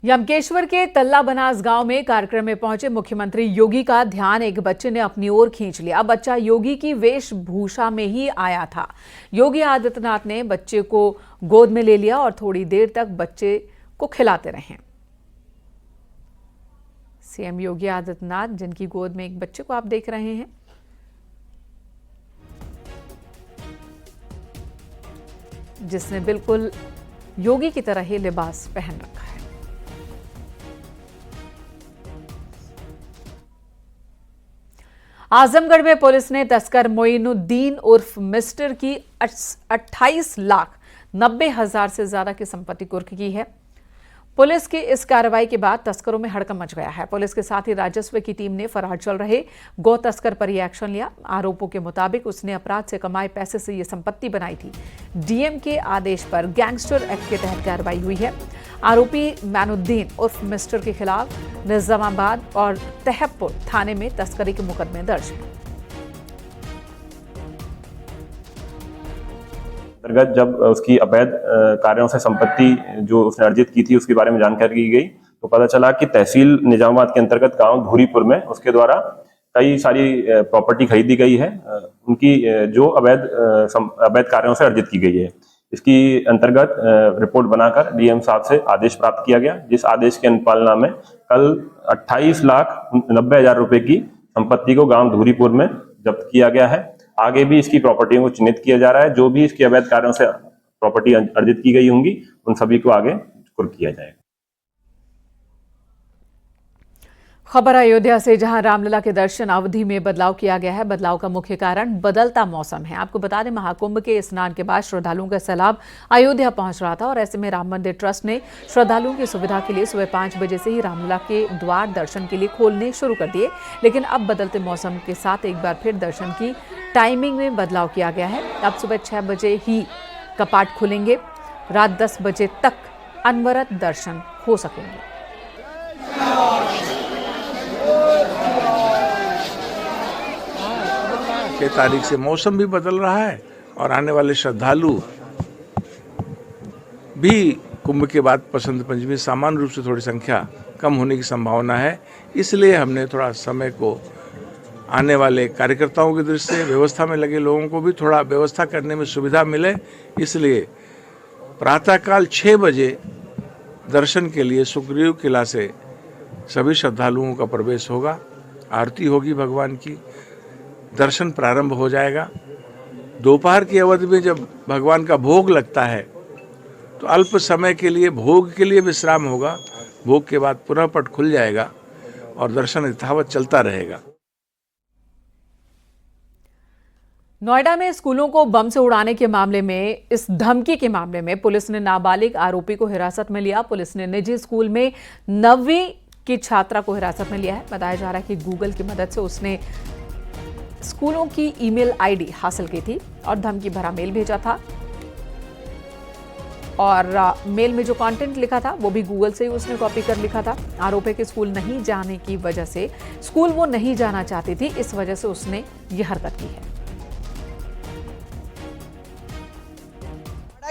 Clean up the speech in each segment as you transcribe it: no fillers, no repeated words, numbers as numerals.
यमकेश्वर के तल्ला बनास गांव में कार्यक्रम में पहुंचे मुख्यमंत्री योगी का ध्यान एक बच्चे ने अपनी ओर खींच लिया। बच्चा योगी की वेशभूषा में ही आया था। योगी आदित्यनाथ ने बच्चे को गोद में ले लिया और थोड़ी देर तक बच्चे को खिलाते रहे। सीएम योगी आदित्यनाथ, जिनकी गोद में एक बच्चे को आप देख रहे हैं, जिसने बिल्कुल योगी की तरह ही लिबास पहन रखा है। आजमगढ़ में पुलिस ने तस्कर मोइनुद्दीन उर्फ मिस्टर की 28,90,000 से ज्यादा की संपत्ति कुर्क की है। पुलिस की इस कार्रवाई के बाद तस्करों में हड़कंप मच गया है। पुलिस के साथ ही राजस्व की टीम ने फरार चल रहे गौ तस्कर पर ही एक्शन लिया। आरोपों के मुताबिक उसने अपराध से कमाए पैसे से ये संपत्ति बनाई थी। डीएम के आदेश पर गैंगस्टर एक्ट के तहत कार्रवाई हुई है। आरोपी मोइनुद्दीन उर्फ मिस्टर के खिलाफ निजामाबाद और तहबपुर थाने में तस्करी के मुकदमे दर्ज हैं। अंतर्गत जब उसकी अवैध कार्यों से संपत्ति जो उसने अर्जित की थी उसके बारे में जानकारी की गई तो पता चला कि तहसील निजामाबाद के अंतर्गत गांव धूरीपुर में उसके द्वारा कई सारी प्रॉपर्टी खरीदी गई है, उनकी जो अवैध कार्यों से अर्जित की गई है। इसकी अंतर्गत रिपोर्ट बनाकर डीएम साहब से आदेश प्राप्त किया गया, जिस आदेश के अनुपालना में कल 28,90,000 रुपए की संपत्ति को गांव धूरीपुर में जब्त किया गया है। आगे भी इसकी प्रॉपर्टियों को चिन्हित किया जा रहा है। जो भी इसके अवैध कार्यों से प्रॉपर्टी अर्जित की गई होंगी उन सभी को आगे कुर्क किया जाएगा। खबर अयोध्या से, जहां रामलला के दर्शन अवधि में बदलाव किया गया है। बदलाव का मुख्य कारण बदलता मौसम है। आपको बता दें, महाकुंभ के स्नान के बाद श्रद्धालुओं का सैलाब अयोध्या पहुंच रहा था और ऐसे में राम मंदिर ट्रस्ट ने श्रद्धालुओं की सुविधा के लिए सुबह 5 बजे से ही रामलला के द्वार दर्शन के लिए खोलने शुरू कर दिए। लेकिन अब बदलते मौसम के साथ एक बार फिर दर्शन की टाइमिंग में बदलाव किया गया है। अब सुबह 6 बजे ही कपाट खुलेंगे। रात 10 बजे तक अनवरत दर्शन हो सकेंगे। के तारीख से मौसम भी बदल रहा है और आने वाले श्रद्धालु भी कुंभ के बाद बसंत पंचमी सामान्य रूप से थोड़ी संख्या कम होने की संभावना है। इसलिए हमने थोड़ा समय को आने वाले कार्यकर्ताओं की दृष्टि से व्यवस्था में लगे लोगों को भी थोड़ा व्यवस्था करने में सुविधा मिले, इसलिए प्रातःकाल 6 बजे दर्शन के लिए सुग्रीव किला से सभी श्रद्धालुओं का प्रवेश होगा। आरती होगी भगवान की, दर्शन प्रारंभ हो जाएगा। दोपहर की अवधि में जब भगवान का भोग लगता है तो अल्प समय के लिए भोग के लिए विश्राम होगा। भोग के बाद पुनः पट खुल जाएगा और दर्शन यथावत चलता रहेगा। नोएडा में स्कूलों को बम से उड़ाने के मामले में, इस धमकी के मामले में पुलिस ने नाबालिग आरोपी को हिरासत में लिया। पुलिस ने निजी स्कूल में 9वीं की छात्रा को हिरासत में लिया है। बताया जा रहा है कि गूगल की मदद से उसने स्कूलों की ईमेल आईडी हासिल की थी और धमकी भरा मेल भेजा था और मेल में जो कंटेंट लिखा था वो भी गूगल से ही उसने कॉपी कर लिखा था। आरोपी के स्कूल नहीं जाने की वजह से, स्कूल वो नहीं जाना चाहती थी, इस वजह से उसने ये हरकत की है।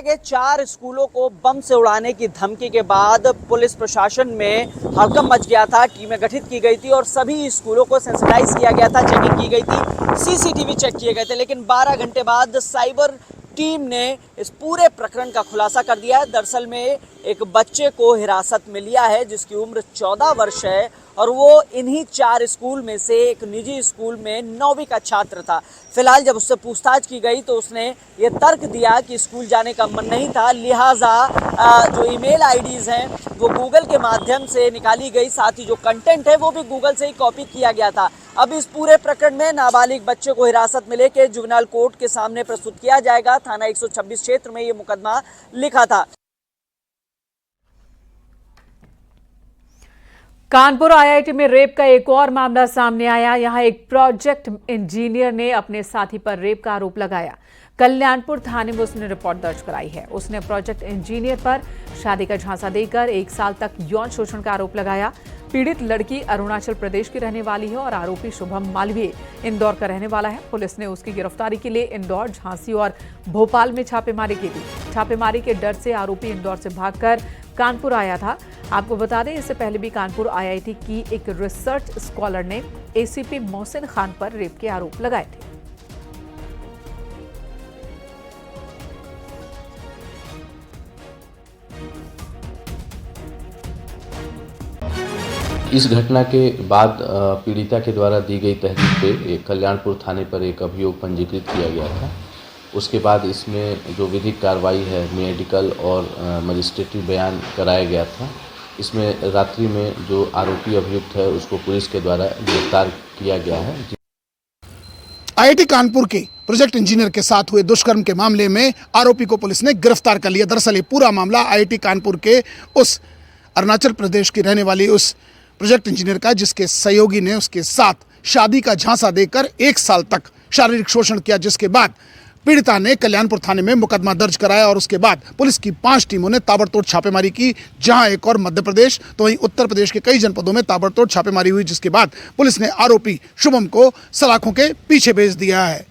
के 4 स्कूलों को बम से उड़ाने की धमकी के बाद पुलिस प्रशासन में हड़कंप मच गया था। टीमें गठित की गई थी और सभी स्कूलों को सेंसिटाइज किया गया था, चेकिंग की गई थी, सीसीटीवी चेक किए गए थे। लेकिन 12 घंटे बाद साइबर टीम ने इस पूरे प्रकरण का खुलासा कर दिया है। दरअसल में एक बच्चे को हिरासत में लिया है जिसकी उम्र 14 वर्ष है और वो इन्हीं 4 स्कूल में से एक निजी स्कूल में 9वीं का छात्र था। फिलहाल जब उससे पूछताछ की गई तो उसने ये तर्क दिया कि स्कूल जाने का मन नहीं था, लिहाजा जो ईमेल आईडीज़ हैं वो गूगल के माध्यम से निकाली गई, साथ ही जो कंटेंट है वो भी गूगल से ही कॉपी किया गया था। अब इस पूरे प्रकरण में नाबालिग बच्चे को हिरासत में लेकर जुवेनाइल कोर्ट के सामने प्रस्तुत किया जाएगा। थाना 126 क्षेत्र में ये मुकदमा लिखा था। कानपुर आईआईटी में रेप का एक और मामला सामने आया। यहां एक प्रोजेक्ट इंजीनियर ने अपने साथी पर रेप का आरोप लगाया। कल्याणपुर थाने में उसने रिपोर्ट दर्ज कराई है। उसने प्रोजेक्ट इंजीनियर पर शादी का झांसा देकर 1 साल तक यौन शोषण का आरोप लगाया। पीड़ित लड़की अरुणाचल प्रदेश की रहने वाली है और आरोपी शुभम मालवीय इंदौर का रहने वाला है। पुलिस ने उसकी गिरफ्तारी के लिए इंदौर, झांसी और भोपाल में छापेमारी की थी। छापेमारी के डर से आरोपी इंदौर से भागकर कानपुर आया था। आपको बता दें, इससे पहले भी कानपुर आईआईटी की एक रिसर्च स्कॉलर ने एसीपी मोहसिन खान पर रेप के आरोप लगाए थे। इस घटना के बाद पीड़िता के द्वारा दी गई तहरीर पे कल्याणपुर थाने पर एक अभियोग पंजीकृत किया गया था। उसके बाद इसमें जो विधिक कार्रवाई है, मेडिकल और मजिस्ट्रेटिव बयान कराया गया था। इसमें रात्रि में जो आरोपी अभियुक्त है उसको पुलिस के द्वारा गिरफ्तार किया गया है। आईआईटी कानपुर के प्रोजेक्ट इंजीनियर के साथ हुए दुष्कर्म के मामले में आरोपी को पुलिस ने गिरफ्तार कर लिया। दरअसल ये पूरा मामला आईआईटी कानपुर के उस अरुणाचल प्रदेश की रहने वाली उस प्रोजेक्ट इंजीनियर का, जिसके सहयोगी ने उसके साथ शादी का झांसा देकर 1 साल तक शारीरिक शोषण किया, जिसके बाद पीड़िता ने कल्याणपुर थाने में मुकदमा दर्ज कराया और उसके बाद पुलिस की 5 टीमों ने ताबड़तोड़ छापेमारी की, जहां एक और मध्य प्रदेश तो वहीं उत्तर प्रदेश के कई जनपदों में ताबड़तोड़ छापेमारी हुई, जिसके बाद पुलिस ने आरोपी शुभम को सलाखों के पीछे भेज दिया है।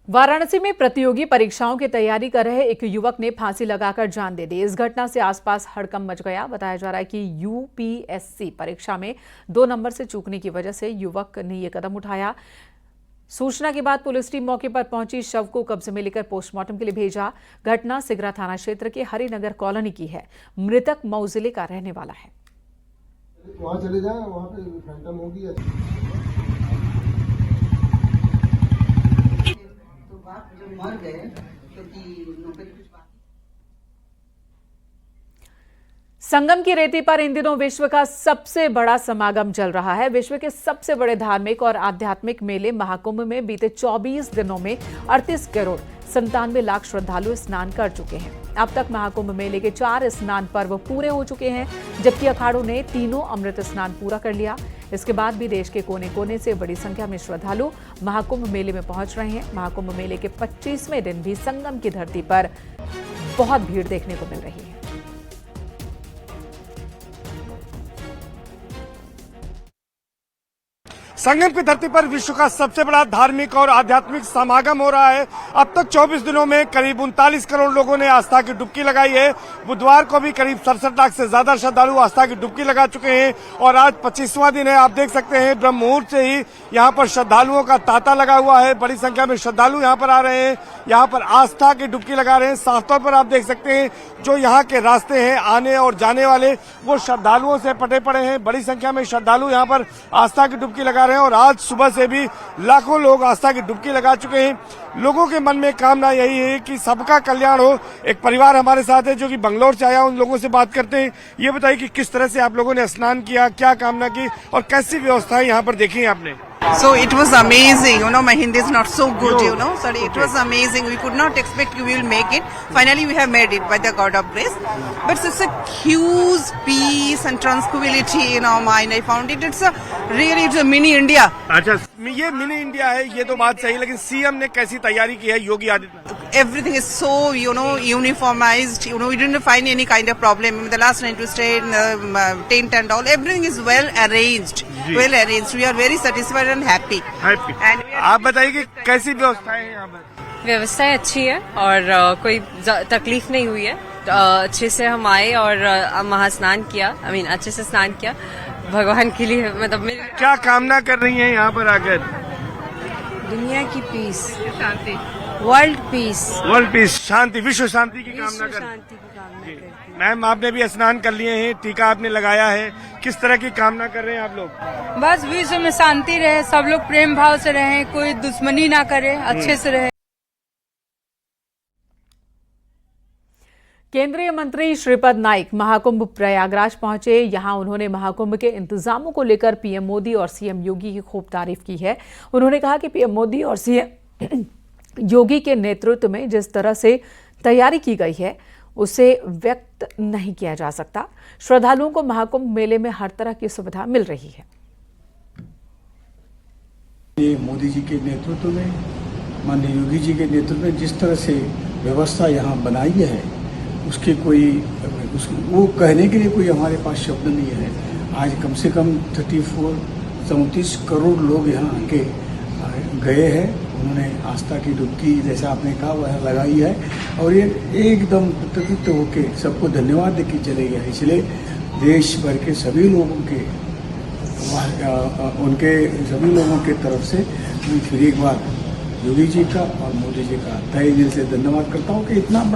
वाराणसी में प्रतियोगी परीक्षाओं की तैयारी कर रहे एक युवक ने फांसी लगाकर जान दे दी। इस घटना से आसपास हड़कंप मच गया। बताया जा रहा है कि यूपीएससी परीक्षा में 2 नंबर से चूकने की वजह से युवक ने यह कदम उठाया। सूचना के बाद पुलिस टीम मौके पर पहुंची, शव को कब्जे में लेकर पोस्टमार्टम के लिए भेजा। घटना सिगरा थाना क्षेत्र के हरिनगर कॉलोनी की है। मृतक मऊ जिले का रहने वाला है। वहां चले जाए, वहां पे फैंटम होगी। मर गए क्योंकि नौकरी कुछ बात। संगम की रेती पर इन दिनों विश्व का सबसे बड़ा समागम चल रहा है। विश्व के सबसे बड़े धार्मिक और आध्यात्मिक मेले महाकुंभ में बीते 24 दिनों में 38 करोड़ 97 लाख श्रद्धालु स्नान कर चुके हैं। अब तक महाकुंभ मेले के 4 स्नान पर्व पूरे हो चुके हैं, जबकि अखाड़ों ने तीनों अमृत स्नान पूरा कर लिया। इसके बाद भी देश के कोने कोने से बड़ी संख्या में श्रद्धालु महाकुंभ मेले में पहुंच रहे हैं। महाकुंभ मेले के 25वें दिन भी संगम की धरती पर बहुत भीड़ देखने को मिल रही है। संगम की धरती पर विश्व का सबसे बड़ा धार्मिक और आध्यात्मिक समागम हो रहा है। अब तक 24 दिनों में करीब 39 करोड़ लोगों ने आस्था की डुबकी लगाई है। बुधवार को भी करीब 67 लाख से ज्यादा श्रद्धालु आस्था की डुबकी लगा चुके हैं और आज 25वां दिन है। आप देख सकते हैं ब्रह्म मुहूर्त से ही यहाँ पर श्रद्धालुओं का तांता लगा हुआ है। बड़ी संख्या में श्रद्धालु यहाँ पर आ रहे हैं, यहाँ पर आस्था की डुबकी लगा रहे हैं। साफ तौर पर आप देख सकते हैं जो यहाँ के रास्ते हैं आने और जाने वाले, वो श्रद्धालुओं से पटे पड़े हैं। बड़ी संख्या में श्रद्धालु यहाँ पर आस्था की डुबकी लगा रहे हैं और आज सुबह से भी लाखों लोग आस्था की डुबकी लगा चुके हैं। लोगों के मन में कामना यही है कि सबका कल्याण हो। एक परिवार हमारे साथ है जो कि बंगलौर से आया, उन लोगों से बात करते हैं। ये बताइए कि किस तरह से आप लोगों ने स्नान किया, क्या कामना की और कैसी व्यवस्थाएं यहाँ पर देखी आपने? So it was amazing, my Hindi is not so good, sorry, it was amazing. We could not expect we will make it. Finally we have made it by the God of grace. But it's a huge peace and tranquility in our mind. I found it. It's a mini India. अच्छा, ये mini India है, ये तो बात सही, लेकिन CM ने कैसी तैयारी की है Yogi Adityanath? Everything is so, uniformized. We didn't find any kind of problem. The last night we stayed in the tent and all. Everything is well arranged. Well arranged. We are very satisfied and happy. And आप बताइए कि कैसी व्यवस्थाएं हैं यहाँ पर? व्यवस्थाएं अच्छी है और कोई तकलीफ नहीं हुई है। अच्छे से हम आए और महास्नान किया, अच्छे से स्नान किया भगवान के लिए। मतलब क्या कामना कर रही हैं यहाँ पर आकर? दुनिया की पीस, शांति, वर्ल्ड पीस, शांति, विश्व शांति की कामना कर। मैम, आपने भी स्नान कर लिए हैं, टीका आपने लगाया है, किस तरह की कामना कर रहे हैं आप लोग? बस विश्व में शांति रहे, सब लोग प्रेम भाव से रहे, कोई दुश्मनी ना करे, अच्छे से रहे। केंद्रीय मंत्री श्रीपद नाइक महाकुंभ प्रयागराज पहुंचे। यहां उन्होंने महाकुंभ के इंतजामों को लेकर पीएम मोदी और सीएम योगी की खूब तारीफ की है। उन्होंने कहा कि पीएम मोदी और सीएम योगी के नेतृत्व में जिस तरह से तैयारी की गई है उसे व्यक्त नहीं किया जा सकता। श्रद्धालुओं को महाकुंभ मेले में हर तरह की सुविधा मिल रही है। ये मोदी जी के नेतृत्व में, माननीय योगी जी के नेतृत्व में जिस तरह से व्यवस्था यहाँ बनाई है, उसके वो कहने के लिए कोई हमारे पास शब्द नहीं है। आज कम से कम 34 करोड़ लोग यहाँ आके गए हैं उन्होंने आस्था की डुबकी जैसा आपने कहा वह लगाई है और ये एकदम कृतकृत होकर सबको धन्यवाद दे के चले गए। इसलिए देश भर के सभी लोगों के उनके सभी लोगों के तरफ से मैं फिर एक बार योगी जी का और मोदी जी का तहे दिल से धन्यवाद करता हूँ कि इतना बड़ा